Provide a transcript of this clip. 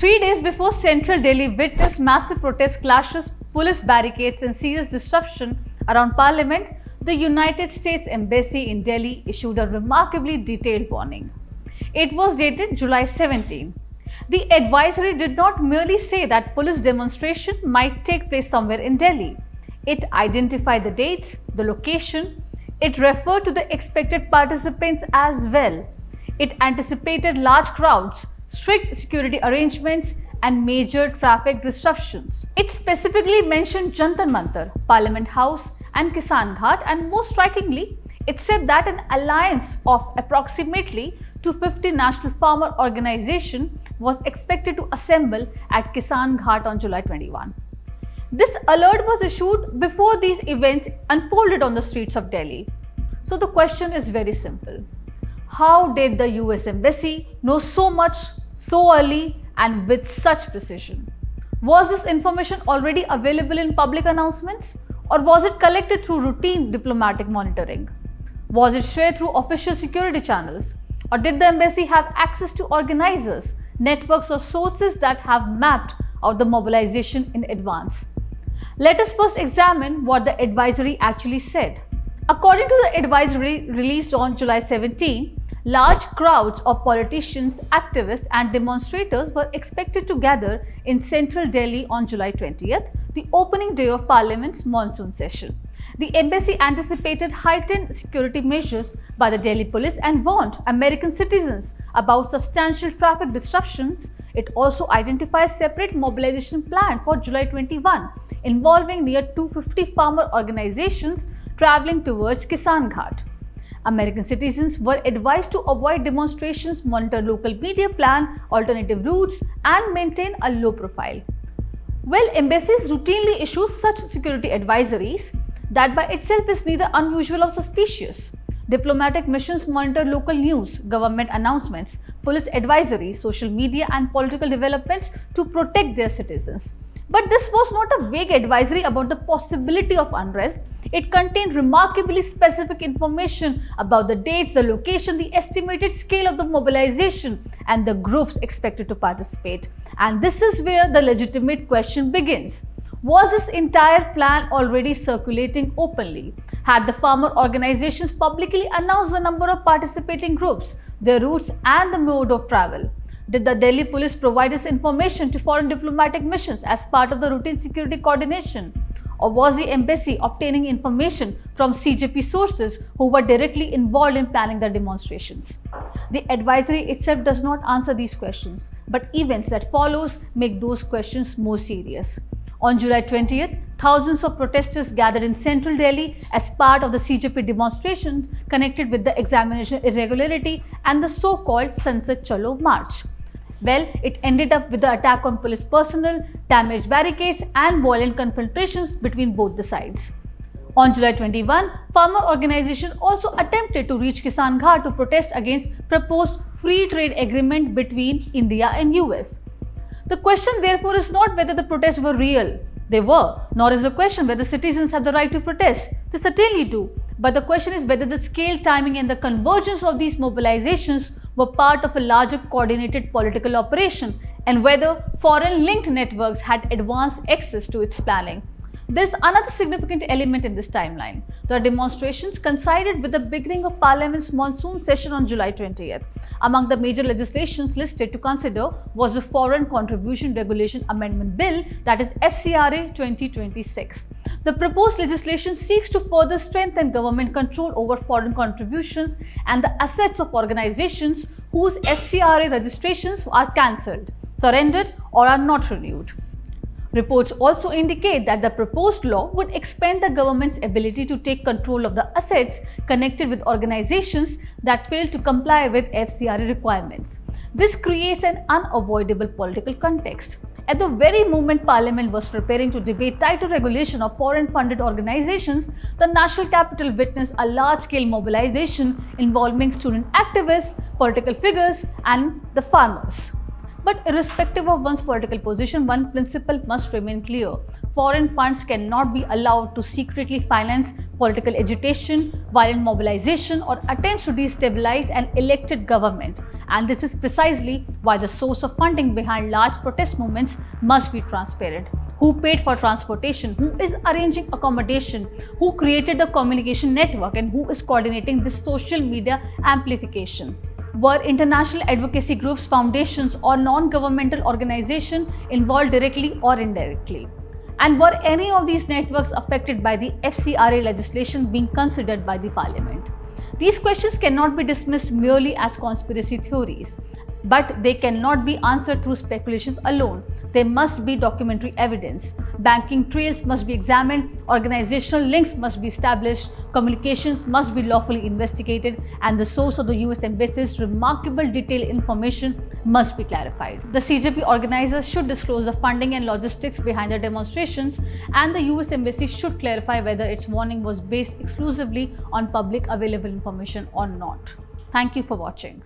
3 days before Central Delhi witnessed massive protest clashes, police barricades and serious disruption around Parliament, the United States Embassy in Delhi issued a remarkably detailed warning. It was dated July 17. The advisory did not merely say that police demonstration might take place somewhere in Delhi. It identified the dates, the location. It referred to the expected participants as well. It anticipated large crowds, strict security arrangements, and major traffic disruptions. It specifically mentioned Jantar Mantar, Parliament House, and Kisan Ghat, and most strikingly, it said that an alliance of approximately 250 national farmer organizations was expected to assemble at Kisan Ghat on July 21. This alert was issued before these events unfolded on the streets of Delhi. So the question is very simple. How did the US Embassy know so much so early and with such precision? Was this information already available in public announcements, or was it collected through routine diplomatic monitoring? Was it shared through official security channels, or did the embassy have access to organizers, networks, or sources that have mapped out the mobilization in advance? Let us first examine what the advisory actually said. According to the advisory released on July 17, large crowds of politicians, activists, and demonstrators were expected to gather in central Delhi on July 20th, the opening day of Parliament's monsoon session. The embassy anticipated heightened security measures by the Delhi police and warned American citizens about substantial traffic disruptions. It also identified a separate mobilization plan for July 21, involving near 250 farmer organizations traveling towards Kisan Ghat. American citizens were advised to avoid demonstrations, monitor local media, plan alternative routes, and maintain a low profile. Well, embassies routinely issue such security advisories that by itself is neither unusual or suspicious. Diplomatic missions monitor local news, government announcements, police advisories, social media, and political developments to protect their citizens. But this was not a vague advisory about the possibility of unrest. It contained remarkably specific information about the dates, the location, the estimated scale of the mobilization, and the groups expected to participate. And this is where the legitimate question begins. Was this entire plan already circulating openly? Had the farmer organizations publicly announced the number of participating groups, their routes, and the mode of travel? Did the Delhi police provide this information to foreign diplomatic missions as part of the routine security coordination? Or was the embassy obtaining information from CJP sources who were directly involved in planning the demonstrations? The advisory itself does not answer these questions, but events that follows make those questions more serious. On July 20th, thousands of protesters gathered in central Delhi as part of the CJP demonstrations connected with the examination irregularity and the so-called Sansad Chalo March. Well, it ended up with the attack on police personnel, damaged barricades, and violent confrontations between both the sides. On July 21, farmer organizations also attempted to reach Kisan Ghat to protest against proposed free trade agreement between India and US. The question therefore is not whether the protests were real. They were. Nor is the question whether citizens have the right to protest. They certainly do. But the question is whether the scale, timing, and the convergence of these mobilizations were part of a larger coordinated political operation, and whether foreign linked networks had advanced access to its planning. There's another significant element in this timeline. The demonstrations coincided with the beginning of Parliament's monsoon session on July 20th. Among the major legislations listed to consider was the Foreign Contribution Regulation Amendment Bill, that is FCRA 2026. The proposed legislation seeks to further strengthen government control over foreign contributions and the assets of organizations whose FCRA registrations are cancelled, surrendered, or are not renewed. Reports also indicate that the proposed law would expand the government's ability to take control of the assets connected with organizations that fail to comply with FCRA requirements. This creates an unavoidable political context. At the very moment Parliament was preparing to debate tighter regulation of foreign-funded organizations, the national capital witnessed a large-scale mobilization involving student activists, political figures, and the farmers. But irrespective of one's political position, one principle must remain clear. Foreign funds cannot be allowed to secretly finance political agitation, violent mobilization, or attempts to destabilize an elected government. And this is precisely why the source of funding behind large protest movements must be transparent. Who paid for transportation, who is arranging accommodation, who created the communication network, and who is coordinating this social media amplification. Were international advocacy groups, foundations, or non-governmental organizations involved directly or indirectly? And were any of these networks affected by the FCRA legislation being considered by the Parliament? These questions cannot be dismissed merely as conspiracy theories, but they cannot be answered through speculations alone. There must be documentary evidence. Banking trails must be examined, organizational links must be established, communications must be lawfully investigated, and the source of the US Embassy's remarkable detailed information must be clarified. The CJP organizers should disclose the funding and logistics behind the demonstrations, and the US Embassy should clarify whether its warning was based exclusively on public available information or not. Thank you for watching.